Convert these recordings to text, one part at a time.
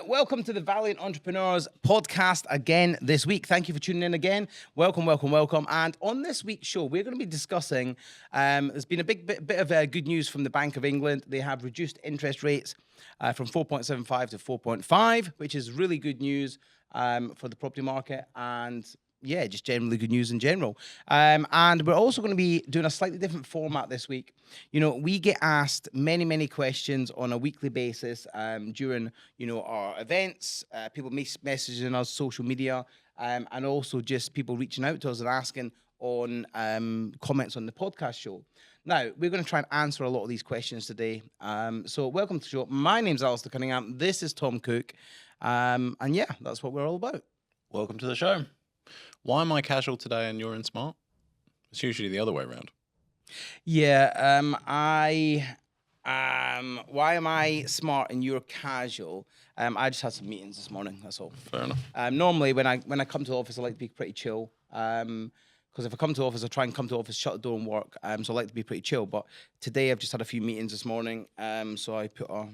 right, welcome to the Valiant Entrepreneurs podcast again this week. Thank you for tuning in again. Welcome. And on this week's show, we're going to be discussing, there's been a bit of good news from the Bank of England. They have reduced interest rates from 4.75 to 4.5, which is really good news for the property market and yeah, just generally good news in general. And we're also going to be doing a slightly different format this week. You know, we get asked many questions on a weekly basis during, our events, people messaging us, social media, and also just people reaching out to us and asking on comments on the podcast show. Now, we're going to try and answer a lot of these questions today. So welcome to the show. My name's Alasdair Cunningham. This is Tom Cook. And yeah, that's what we're all about. Welcome to the show. Why am I casual today and you're in smart? It's usually the other way around. Yeah, why am I smart and you're casual? I just had some meetings this morning, that's all. Fair enough. Normally, when I come to the office, I like to be pretty chill. Because if I come to the office, I try and come to the office, shut the door and work. So I like to be pretty chill. But today, I've just had a few meetings this morning. So I put a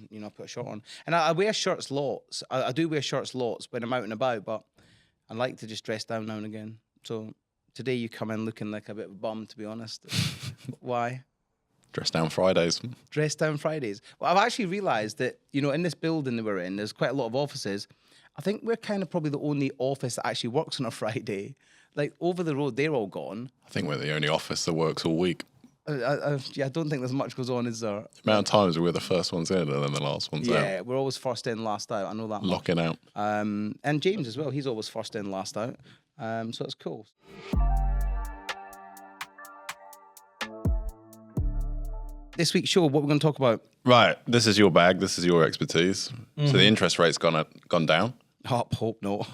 shirt on. And I wear shirts lots. I do wear shirts lots when I'm out and about, but I like to just dress down now and again. So today you come in looking like a bit of a bum, to be honest. Why? Dress down Fridays. Dress down Fridays. Well, I've actually realised that, in this building that we're in, there's quite a lot of offices. I think we're kind of probably the only office that actually works on a Friday. Like, over the road, they're all gone. I think we're the only office that works all week. I don't think there's much goes on, is there? The amount of times we're the first ones in and then the last ones out. Yeah, we're always first in, last out. I know that. Locking out. And James as well. He's always first in, last out. So that's cool. This week's show, what we're going to talk about? Right. This is your bag. This is your expertise. Mm-hmm. So the interest rate's gone down. Hope not.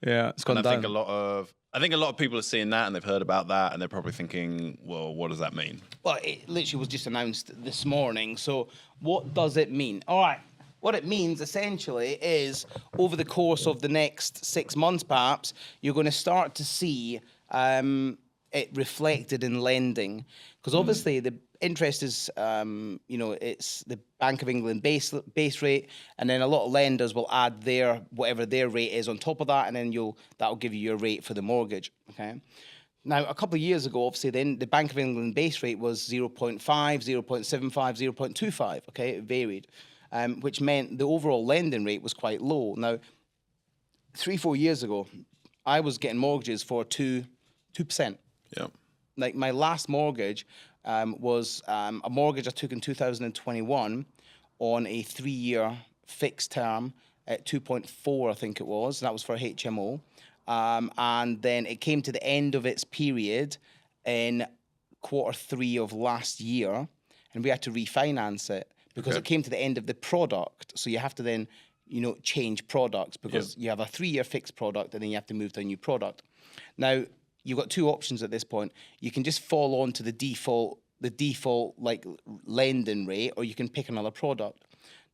Yeah, it's gone down. I think a lot of people are seeing that and they've heard about that and they're probably thinking, well, what does that mean? Well, it literally was just announced this morning. So what does it mean? All right. What it means essentially is over the course of the next 6 months, perhaps, you're going to start to see it reflected in lending. Because obviously the interest is, it's the Bank of England base rate, and then a lot of lenders will add whatever their rate is on top of that, and then that'll give you your rate for the mortgage. Okay. Now, a couple of years ago, obviously, then the Bank of England base rate was 0.5, 0.75, 0.25. Okay, it varied, which meant the overall lending rate was quite low. Now, 3-4 years ago, I was getting mortgages for 2%. Yeah. Like my last mortgage was a mortgage I took in 2021 on a 3-year fixed term at 2.4, I think it was. And that was for HMO. And then it came to the end of its period in Q3 of last year, and we had to refinance it because it came to the end of the product. So you have to then, change products because you have a 3-year fixed product and then you have to move to a new product. Now, you've got two options at this point. You can just fall on to the default like lending rate, or you can pick another product.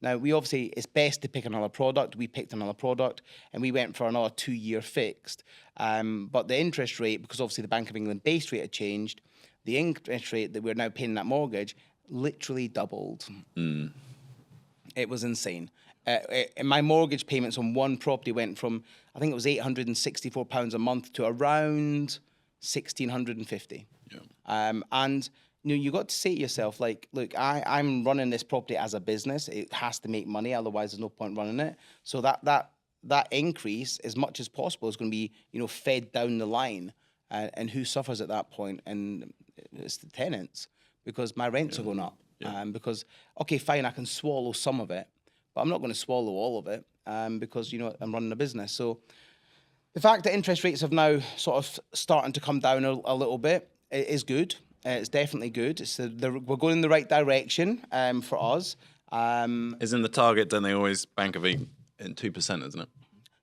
Now, it's best to pick another product. We picked another product, and we went for another 2-year fixed. But the interest rate, because obviously the Bank of England base rate had changed, the interest rate that we're now paying that mortgage literally doubled. Mm. It was insane. My mortgage payments on one property went from, I think it was £864 a month to around £1,650. Yeah. And you got to say to yourself, like, look, I'm running this property as a business. It has to make money, otherwise there's no point running it. So that increase, as much as possible, is going to be, fed down the line. And who suffers at that point? And it's the tenants, because my rents are going up. Yeah. Because, okay, fine, I can swallow some of it, but I'm not going to swallow all of it because, I'm running a business. So the fact that interest rates have now sort of starting to come down a little bit is good. It's definitely good. We're going in the right direction for us. Isn't the target, don't they always Bank of England in 2%, isn't it?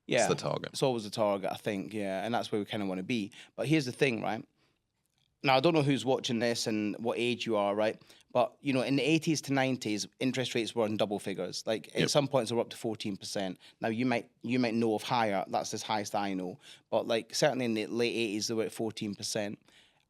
Yeah. It's the target. It's always the target, I think, yeah. And that's where we kind of want to be. But here's the thing, right? Now, I don't know who's watching this and what age you are, right? But, in the 80s to 90s, interest rates were in double figures. Like, at some points, they were up to 14%. Now, you might know of higher. That's the highest I know. But, like, certainly in the late 80s, they were at 14%.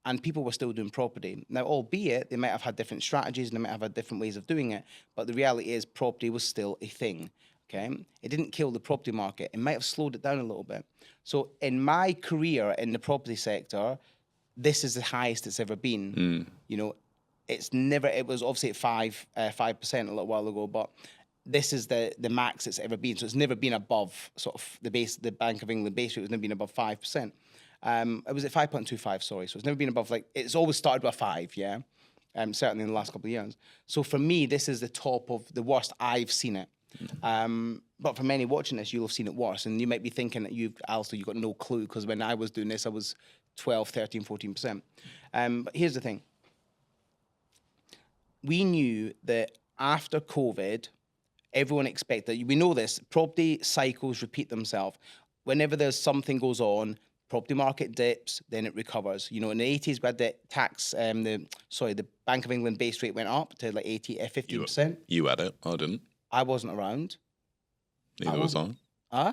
And people were still doing property. Now, albeit, they might have had different strategies and they might have had different ways of doing it. But the reality is property was still a thing. Okay, it didn't kill the property market. It might have slowed it down a little bit. So in my career in the property sector, this is the highest it's ever been. You know, it's never. It was obviously at 5% a little while ago, but this is the max it's ever been. So it's never been above sort of the Bank of England base rate was never been above 5%. It was at 5.25, sorry. So it's never been above, like, it's always started with a 5, yeah. Certainly in the last couple of years. So for me, this is the top of the worst I've seen it. But for many watching this, you'll have seen it worse. And you might be thinking that Alasdair, you've got no clue, because when I was doing this, I was 12, 13, 14%. But here's the thing. We knew that after COVID, everyone expected, we know this, property cycles repeat themselves. Whenever there's something goes on, property market dips, then it recovers. You know, in the 80s, we had the the Bank of England base rate went up to like 15%. You had it. I didn't. I wasn't around. Neither was I. Huh?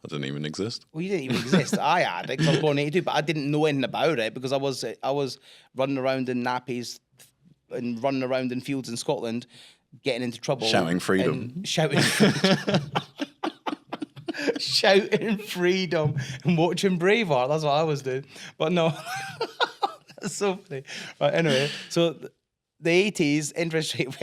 I didn't even exist. Well, you didn't even exist. I had it because I was born in 82, but I didn't know anything about it because I was running around in nappies and running around in fields in Scotland, getting into trouble. Shouting freedom. Shouting freedom and watching Braveheart. That's what I was doing. But no, that's so funny. Right, anyway, so the 80s, interest rate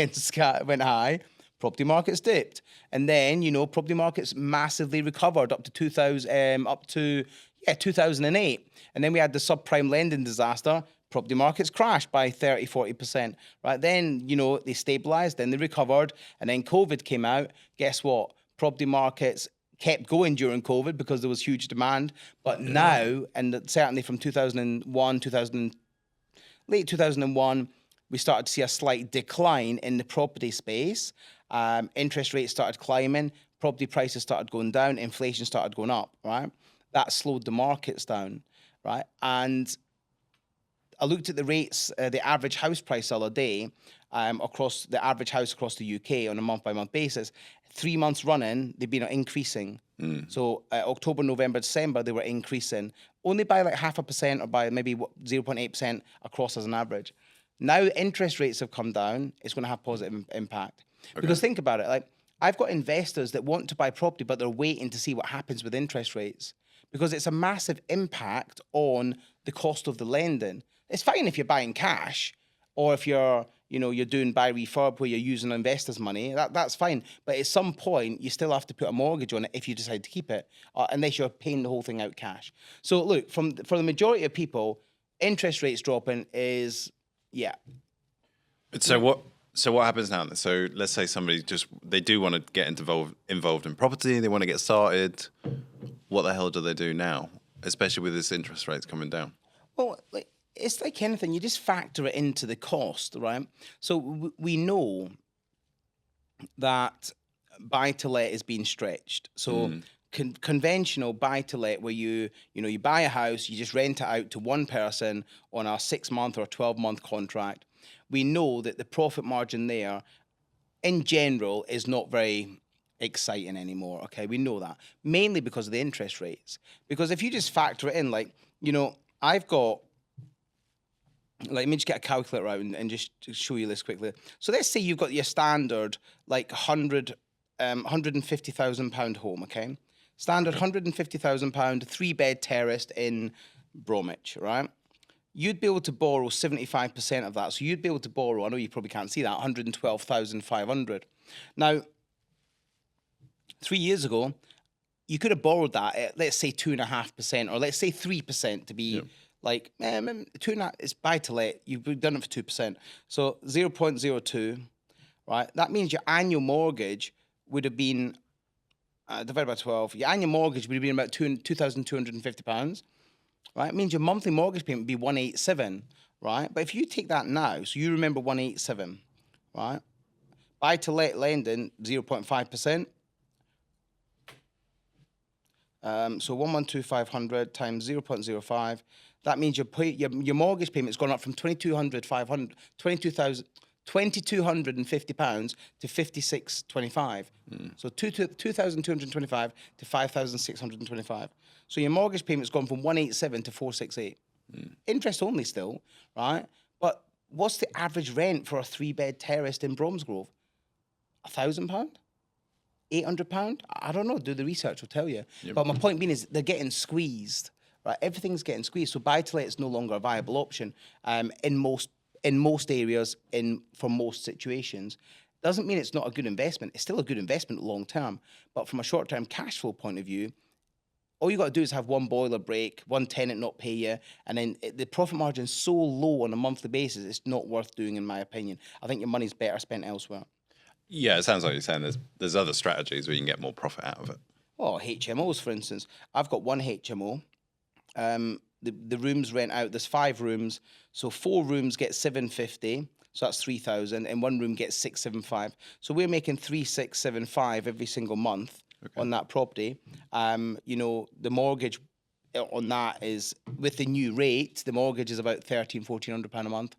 went high. Property markets dipped, and then property markets massively recovered up to 2008, and then we had the subprime lending disaster. Property markets crashed by 30-40%. Right then, they stabilized, then they recovered, and then COVID came out. Guess what? Property markets kept going during COVID because there was huge demand, but now, and certainly from 2001, late 2001. We started to see a slight decline in the property space. Interest rates started climbing, property prices started going down, inflation started going up, right? That slowed the markets down, right? And I looked at the rates, the average house price the other day, across the average house across the UK on a month-by-month basis. 3 months running, they've been increasing. So October, November, December, they were increasing only by like 0.5% or by maybe 0.8% across as an average. Now interest rates have come down, it's going to have positive impact. Okay. Because think about it, like I've got investors that want to buy property, but they're waiting to see what happens with interest rates because it's a massive impact on the cost of the lending. It's fine if you're buying cash or if you're doing buy refurb where you're using investors' money, that's fine. But at some point, you still have to put a mortgage on it if you decide to keep it, unless you're paying the whole thing out cash. So look, for the majority of people, interest rates dropping is... Yeah. So what happens now? So let's say somebody they do want to get involved in property. They want to get started. What the hell do they do now, especially with this interest rates coming down? Well, it's like anything. You just factor it into the cost, right? So we know that buy-to-let is being stretched. So conventional buy-to-let, where you buy a house, you just rent it out to one person on a 6-month or a 12-month contract. We know that the profit margin there, in general, is not very exciting anymore. Okay, we know that mainly because of the interest rates. Because if you just factor it in, I've got. Let me just get a calculator out and just show you this quickly. So let's say you've got your standard £150,000 home. Okay. Standard £150,000, 3-bed terraced in Bromwich, right? You'd be able to borrow 75% of that. So you'd be able to borrow, I know you probably can't see that, 112,500. Now, 3 years ago, you could have borrowed that at, let's say, 2.5%, or let's say 3% to be like, 2.5, it's buy-to-let. You've done it for 2%. So 0.02, right? That means your annual mortgage would have been divided by 12, your annual mortgage would have been about £2,250, right? It means your monthly mortgage payment would be 187, right? But if you take that now, so you remember 187, right? Buy-to-let lending, 0.5%. So 112,500 times 0.05. That means your mortgage payment has gone up from £2,250 to £56.25. So 2,225 to 5,625. So your mortgage payment's gone from 187 to 468. Interest only still, right? But what's the average rent for a 3-bed terraced in Bromsgrove? £1,000? £800. I don't know. Do the research, will tell you. But my point being is they're getting squeezed, right? Everything's getting squeezed. So buy to let is no longer a viable option in most areas, for most situations. Doesn't mean it's not a good investment. It's still a good investment long term. But from a short term cash flow point of view, all you got to do is have one boiler break, one tenant not pay you, and then the profit margin is so low on a monthly basis, it's not worth doing, in my opinion. I think your money's better spent elsewhere. Yeah, it sounds like you're saying there's other strategies where you can get more profit out of it. Oh, HMOs, for instance. I've got one HMO. The rooms rent out. There's 5 rooms, so 4 rooms get 750. So that's 3,000, and 1 room gets 675. So we're making 3,675 every single month on that property. You know, the mortgage on that is, with the new rate, the mortgage is about £1,400 a month.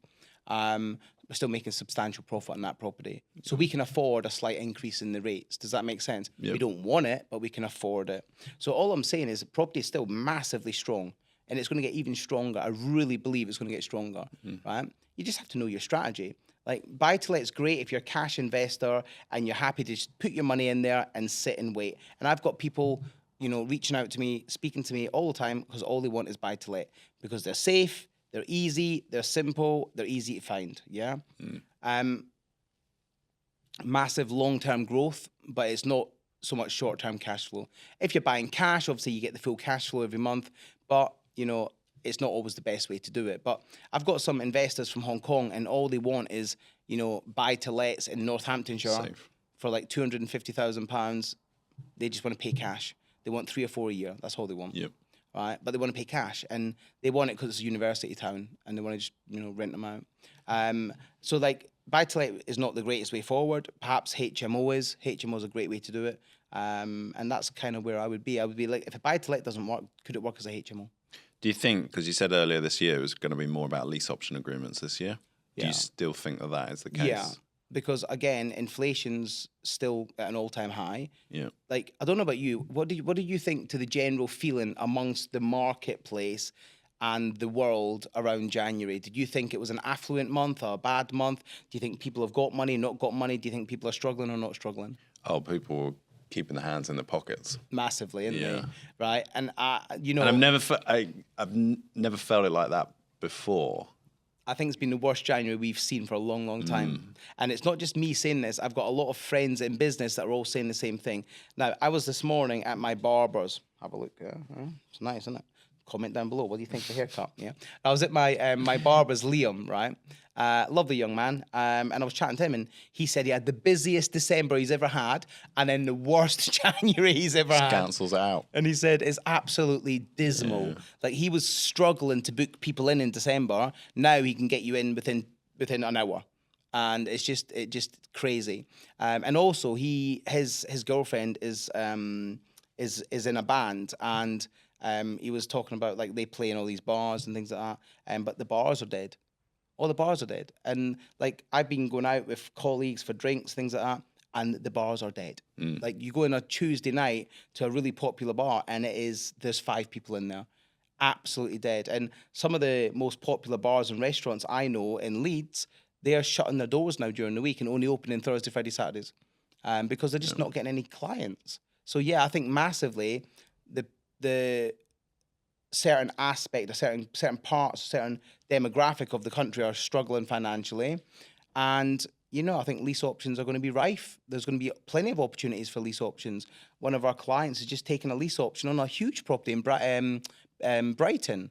We're still making substantial profit on that property. So we can afford a slight increase in the rates. Does that make sense? Yep. We don't want it, but we can afford it. So all I'm saying is the property is still massively strong, and it's going to get even stronger. I really believe it's going to get stronger, right? You just have to know your strategy. Like, buy to let's great if you're a cash investor and you're happy to just put your money in there and sit and wait. And I've got people, you know, reaching out to me, speaking to me all the time, because all they want is buy to let, because they're safe, they're easy, they're simple, they're easy to find. Yeah. Massive long-term growth, but it's not so much short-term cash flow. If you're buying cash, obviously you get the full cash flow every month, but you know, it's not always the best way to do it. But I've got some investors from Hong Kong, and all they want is, you know, buy to lets in Northamptonshire for like £250,000. They just want to pay cash. They want 3 or 4 a year. That's all they want. Yep. Right, but they want to pay cash, and they want it because it's a university town, and they want to just, you know, rent them out. So like, buy to let is not the greatest way forward. Perhaps HMO is. HMO is a great way to do it, and that's kind of where I would be. I would be like, if a buy to let doesn't work, could it work as a HMO? Do you think, because you said earlier this year it was going to be more about lease option agreements this year, do Yeah. you still think that is the case? Yeah, because again, inflation's still at an all-time high. Yeah. Like, I don't know about you. What do you think to the general feeling amongst the marketplace and the world around January? Did you think it was an affluent month or a bad month? Do you think people have got money, not got money? Do you think people are struggling or not struggling? Oh, people were keeping their hands in their pockets. Massively, isn't Yeah. they? Right, and you know, And I've never felt it like that before. I think it's been the worst January we've seen for a long, long time. And it's not just me saying this. I've got a lot of friends in business that are all saying the same thing. Now, I was this morning at my barber's. Have a look. It's nice, isn't it? Comment down below. What do you think of the haircut? Yeah. I was at my my barber's, Liam, right? Lovely young man. And I was chatting to him, and he said he had the busiest December he's ever had, and then the worst January he's ever had. Cancels it out. And he said it's absolutely dismal. Like, he was struggling to book people in December. Now he can get you in within an hour, and it's just crazy. And also his girlfriend is in a band, and he was talking about, like, they play in all these bars and things like that. But the bars are dead. All the bars are dead. And like, I've been going out with colleagues for drinks, things like that, and the bars are dead. Like, you go on a Tuesday night to a really popular bar, and there's 5 people in there. Absolutely dead. And some of the most popular bars and restaurants I know in Leeds, they are shutting their doors now during the week and only opening Thursday, Friday, Saturdays, because they're just not getting any clients. So yeah, I think massively the certain aspect, certain parts, certain demographic of the country are struggling financially, and you know, I think lease options are going to be rife. There's going to be plenty of opportunities for lease options. One of our clients is just taking a lease option on a huge property in Brighton,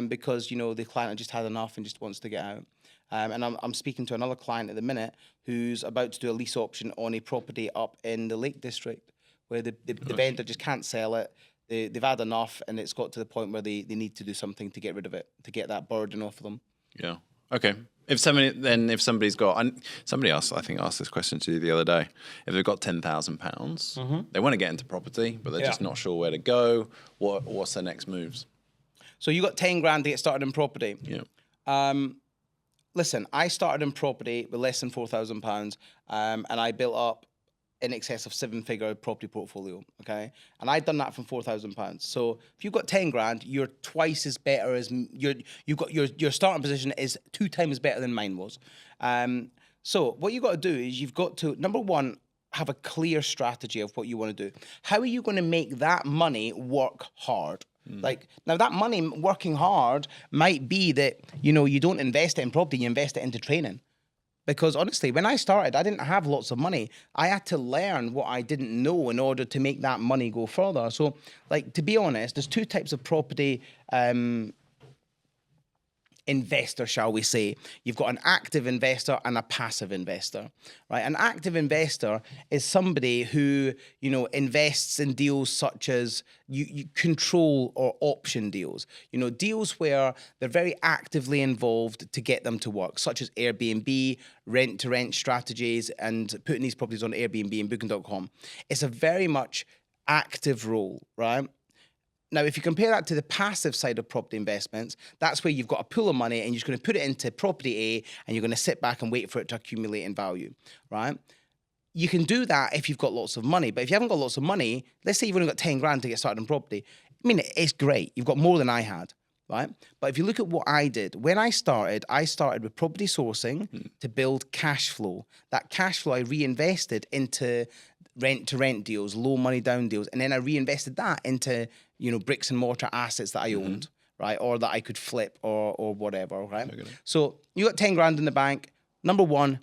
because you know, the client had just had enough and just wants to get out. And I'm speaking to another client at the minute who's about to do a lease option on a property up in the Lake District, where the vendor just can't sell it. They've had enough, and it's got to the point where they need to do something to get rid of it, to get that burden off of them. Yeah. Okay. If somebody's got, and somebody else, I think, asked this question to you the other day. If they've got £10,000, they want to get into property, but they're just not sure where to go. What's their next moves? So you got 10 grand to get started in property. Yeah. Listen, I started in property with less than £4,000, and I built up in excess of 7-figure property portfolio, okay? And I'd done that from £4,000. So if you've got 10 grand, you're twice as better as your starting position is 2 times better than mine was. So what you've got to do is you've got to, number one, have a clear strategy of what you want to do. How are you going to make that money work hard? Like, now that money working hard might be that, you don't invest it in property, you invest it into training. Because honestly, when I started, I didn't have lots of money. I had to learn what I didn't know in order to make that money go further. So, like, to be honest, there's two types of property investor, shall we say. You've got an active investor and a passive investor, right? An active investor is somebody who, invests in deals such as you control or option deals, deals where they're very actively involved to get them to work, such as Airbnb, rent-to-rent strategies, and putting these properties on Airbnb and Booking.com. It's a very much active role, right? Now, if you compare that to the passive side of property investments, that's where you've got a pool of money and you're just going to put it into property A and you're going to sit back and wait for it to accumulate in value, right? You can do that if you've got lots of money. But if you haven't got lots of money, let's say you've only got 10 grand to get started in property. I mean, it's great. You've got more than I had, right? But if you look at what I did, when I started with property sourcing to build cash flow. That cash flow I reinvested into rent-to-rent deals, low money down deals, and then I reinvested that into bricks and mortar assets that I owned, right? Or that I could flip or whatever, right? Okay. So you got 10 grand in the bank. Number one,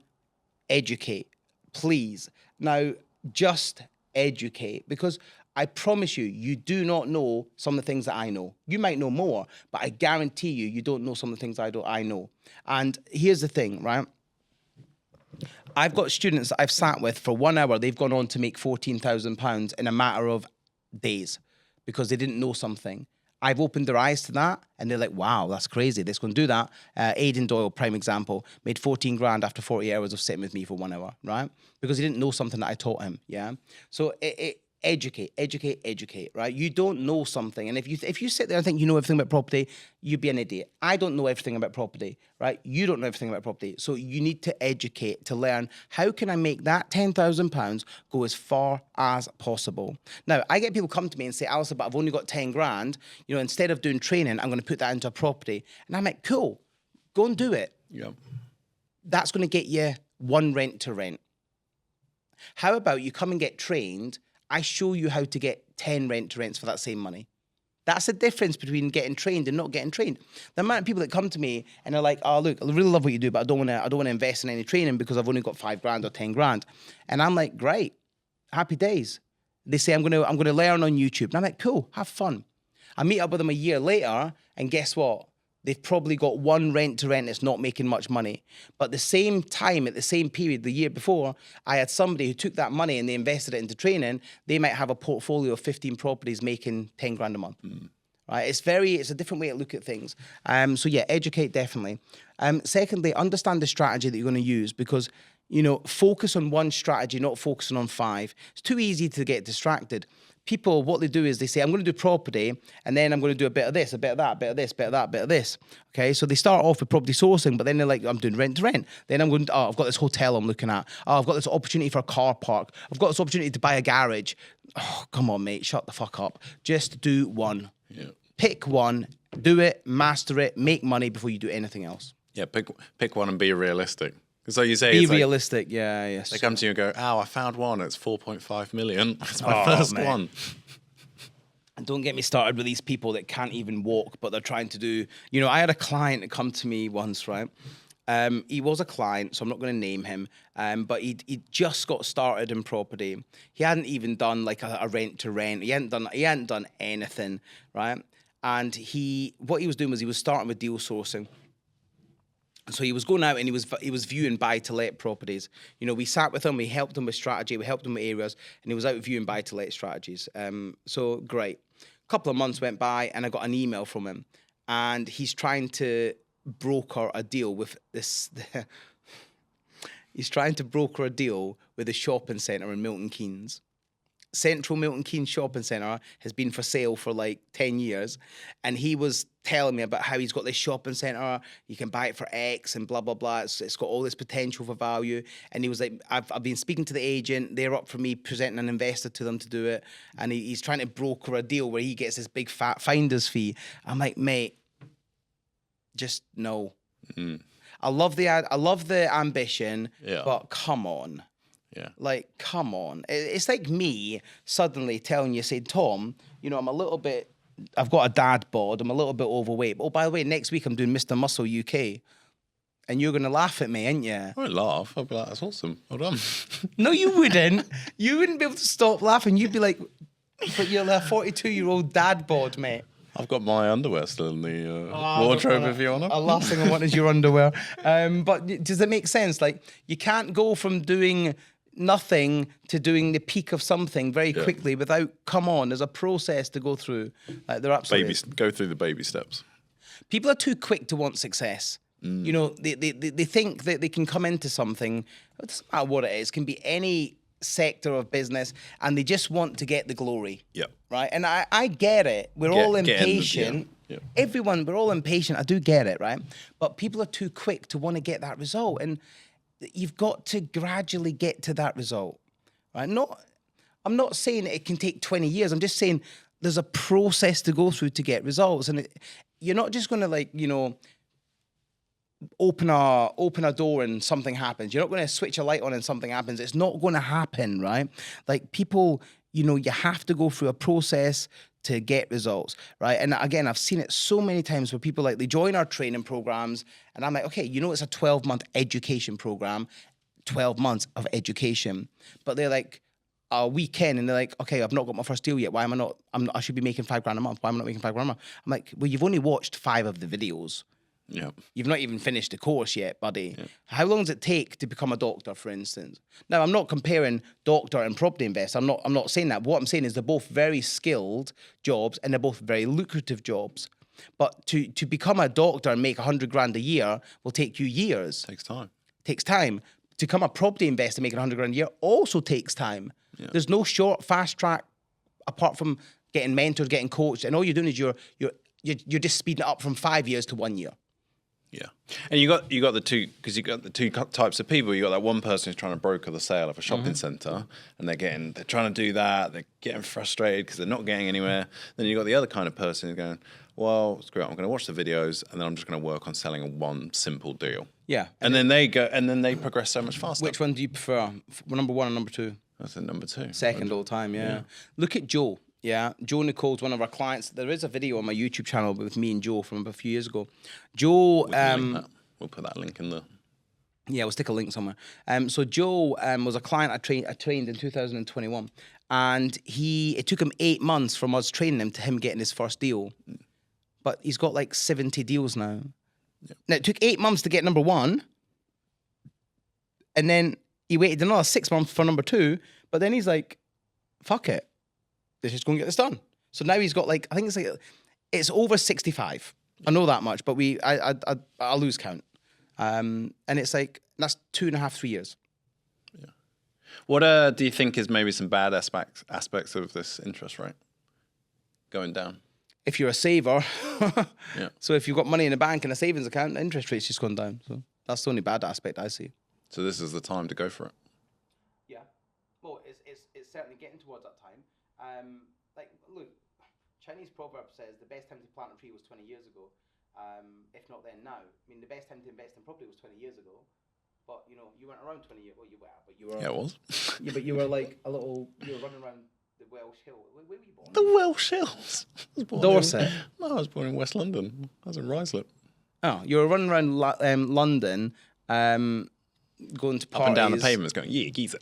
educate, please. Now, just educate, because I promise you, you do not know some of the things that I know. You might know more, but I guarantee you don't know some of the things I know. And here's the thing, right? I've got students that I've sat with for 1 hour. They've gone on to make £14,000 in a matter of days, because they didn't know something. I've opened their eyes to that, and they're like, wow, that's crazy. Let's go and do that. Aidan Doyle, prime example, made 14 grand after 40 hours of sitting with me for 1 hour, right? Because he didn't know something that I taught him, yeah? So educate, right? You don't know something. And if you sit there and think you know everything about property, you'd be an idiot. I don't know everything about property, right? You don't know everything about property. So you need to educate to learn, how can I make that £10,000 go as far as possible? Now, I get people come to me and say, Alasdair, but I've only got 10 grand. Instead of doing training, I'm going to put that into a property. And I'm like, cool, go and do it. Yeah. That's going to get you one rent to rent. How about you come and get trained? I show you how to get 10 rent to rents for that same money. That's the difference between getting trained and not getting trained. The amount of people that come to me and are like, oh, look, I really love what you do, but I don't want to invest in any training because I've only got 5 grand or 10 grand. And I'm like, great, happy days. They say, I'm going to learn on YouTube. And I'm like, cool, have fun. I meet up with them a year later, and guess what? They've probably got one rent to rent that's not making much money. But at the same time, at the same period, the year before, I had somebody who took that money and they invested it into training. They might have a portfolio of 15 properties making 10 grand a month. Right? It's a different way to look at things. So yeah, educate definitely. Secondly, understand the strategy that you're going to use, because focus on one strategy, not focusing on 5. It's too easy to get distracted. People, what they do is they say, I'm going to do property, and then I'm going to do a bit of this, a bit of that, a bit of this, a bit of that, a bit of this. Okay, so they start off with property sourcing, but then they're like, I'm doing rent to rent. Then I'm going, I've got this hotel I'm looking at. Oh, I've got this opportunity for a car park. I've got this opportunity to buy a garage. Oh, come on, mate, shut the fuck up. Just do one. Yeah. Pick one, do it, master it, make money before you do anything else. Yeah, pick one and be realistic. So you say be realistic, yes. They come to you and go, I found one. It's 4.5 million. It's my first one. And don't get me started with these people that can't even walk, but they're trying to do. I had a client that come to me once, right? He was a client, so I'm not going to name him. But he just got started in property. He hadn't even done like a rent to rent. He hadn't done anything, right? And what he was doing was he was starting with deal sourcing. So he was going out and he was viewing buy-to-let properties. We sat with him, we helped him with strategy, we helped him with areas, and he was out viewing buy-to-let strategies. So great. A couple of months went by and I got an email from him, and he's trying to broker a deal with this. He's trying to broker a deal with a shopping centre in Milton Keynes. Central Milton Keynes Shopping Centre has been for sale for like 10 years. And he was telling me about how he's got this shopping centre, you can buy it for X and blah, blah, blah. It's got all this potential for value. And he was like, I've been speaking to the agent. They're up for me presenting an investor to them to do it. And he's trying to broker a deal where he gets this big fat finder's fee. I'm like, mate, just no. I love the ambition, but come on. Yeah. Like, come on. It's like me suddenly telling you, say, Tom, you know, I've got a dad bod, I'm a little bit overweight. Oh, by the way, next week I'm doing Mr. Muscle UK. And you're going to laugh at me, ain't you? I won't laugh. I'll be like, that's awesome. Well done. No, you wouldn't. You wouldn't be able to stop laughing. You'd be like, but you're a 42-year-old dad bod, mate. I've got my underwear still in the wardrobe, if you want The last thing I want is your underwear. But does it make sense? Like, you can't go from doing nothing to doing the peak of something very quickly without, come on, there's a process to go through. Like, they're absolutely... Go through the baby steps. People are too quick to want success. You know, they think that they can come into something, it doesn't matter what it is, can be any sector of business, and they just want to get the glory. Yeah. Right? And I get it. We're all impatient. Yeah. Everyone, we're all impatient. I do get it, right? But people are too quick to want to get that result. And you've got to gradually get to that result. Right? I'm not saying it can take 20 years. I'm just saying there's a process to go through to get results. And you're not just going to, like, you know, open a door and something happens. You're not going to switch a light on and something happens. It's not going to happen, right? Like, people, you know, you have to go through a process to get results, right? And again, I've seen it so many times where people, like, they join our training programs and I'm like, okay, you know, it's a 12-month education program, 12 months of education, but they're like, a weekend, and they're like, okay, I've not got my first deal yet. Why am I not? I should be making $5,000 a month. Why am I not making $5,000 a month? I'm like, well, you've only watched 5 of the videos. Yeah. You've not even finished the course yet, buddy. Yeah. How long does it take to become a doctor, for instance? Now, I'm not comparing doctor and property investor. I'm not saying that. What I'm saying is they're both very skilled jobs and they're both very lucrative jobs. But to become a doctor and make $100,000 a year will take you years. Takes time. Takes time. To become a property investor making $100,000 a year also takes time. Yeah. There's no short, fast track apart from getting mentored, getting coached, and all you're doing is you're just speeding it up from 5 years to 1 year. Yeah, and you got the two, because you got the two types of people. You got that one person who's trying to broker the sale of a shopping centre, and they're trying to do that. They're getting frustrated because they're not getting anywhere. Then you got the other kind of person who's going, well, screw it, I'm going to watch the videos, and then I'm just going to work on selling one simple deal. Yeah, and then they progress so much faster. Which one do you prefer? Number 1 or number 2? I said number 2. Second all time. Yeah. Look at Joe. Yeah, Joe Nicole's one of our clients. There is a video on my YouTube channel with me and Joe from a few years ago. Joe, we'll put that link in the. Yeah, we'll stick a link somewhere. So Joe was a client I trained in 2021, and it took him 8 months from us training him to him getting his first deal, but he's got like 70 deals now. Yeah. Now it took 8 months to get number 1, and then he waited another 6 months for number 2, but then he's like, "Fuck it. Let's just go and get this done." So now he's got like, I think it's over 65. I know that much, but I lose count. And it's like, that's 2.5, 3 years. Yeah. What do you think is maybe some bad aspects of this interest rate going down? If you're a saver, yeah. So if you've got money in a bank and a savings account, the interest rate's just gone down. So that's the only bad aspect I see. So this is the time to go for it. Yeah. Well, it's certainly getting towards that time. Like, look, Chinese proverb says the best time to plant a tree was 20 years ago, if not then now. I mean, the best time to invest in property was 20 years ago, but, you know, you weren't around 20 years. Well, you were, but you were. Yeah, it was. Yeah, but you were like you were running around the Welsh Hill. Where were you born? The Welsh Hills. Dorset. No, I was born in West London. I was in Ruislip. Oh, you were running around London, going to parties. Up and down the pavements going, yeah, geezer.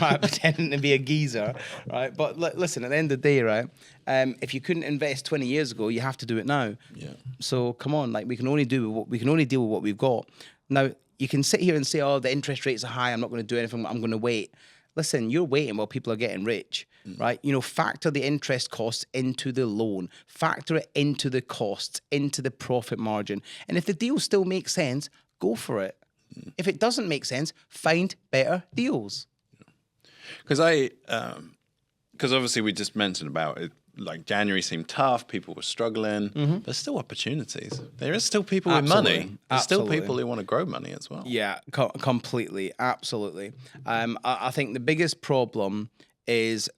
Right, pretending to be a geezer, right? But listen, at the end of the day, right, if you couldn't invest 20 years ago, you have to do it now. Yeah. So come on, like, we can only deal with what we've got. Now, you can sit here and say, oh, the interest rates are high, I'm not going to do anything, I'm going to wait. Listen, you're waiting while people are getting rich, right? You know, factor the interest costs into the loan, factor it into the costs, into the profit margin. And if the deal still makes sense, go for it. If it doesn't make sense, find better deals. Because obviously we just mentioned about it, like January seemed tough, people were struggling. There's still opportunities. There is still people with money. There's still people who want to grow money as well. Yeah, completely, absolutely. I think the biggest problem is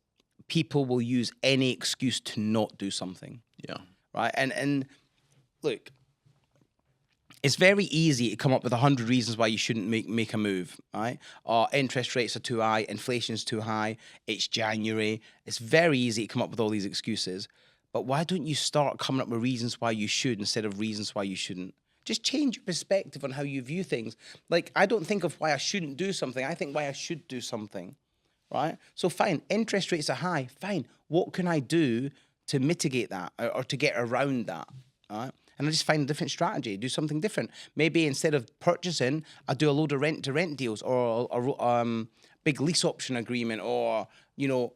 people will use any excuse to not do something. Yeah. Right, and look, It's very easy to come up with 100 reasons why you shouldn't make a move, right? Or interest rates are too high, inflation's too high, it's January. It's very easy to come up with all these excuses. But why don't you start coming up with reasons why you should instead of reasons why you shouldn't? Just change your perspective on how you view things. Like, I don't think of why I shouldn't do something. I think why I should do something, right? So fine, interest rates are high. Fine, what can I do to mitigate that or to get around that, right? And I just find a different strategy, do something different. Maybe instead of purchasing, I do a load of rent-to-rent deals or a big lease option agreement, or, you know,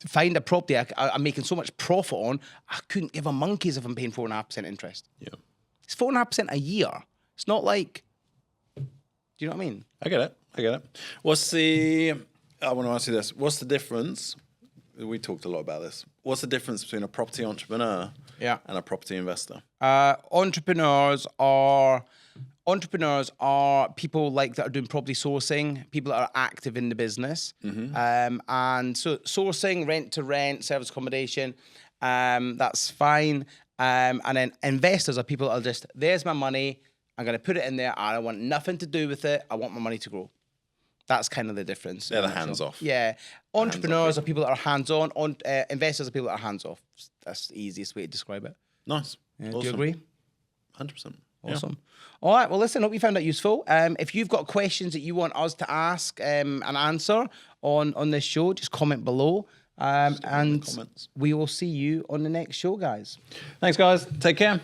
find a property I'm making so much profit on, I couldn't give a monkeys if I'm paying 4.5% interest. Yeah. It's 4.5% a year. It's not like, do you know what I mean? I get it. I want to ask you this. What's the difference? We talked a lot about this. What's the difference between a property entrepreneur and a property investor? Entrepreneurs are people like that are doing property sourcing, people that are active in the business. And so sourcing, rent to rent, service accommodation, that's fine. And then investors are people that are just, there's my money, I'm going to put it in there, I want nothing to do with it, I want my money to grow. That's kind of the difference. They're the hands-off. Yeah. Entrepreneurs are people that are hands-on. Investors are people that are hands-off. That's the easiest way to describe it. Nice. Yeah, Awesome. do you agree? 100%. Awesome. All right. Well, listen, hope you found that useful. If you've got questions that you want us to ask and answer on this show, just comment below. And we will see you on the next show, guys. Thanks, guys. Take care.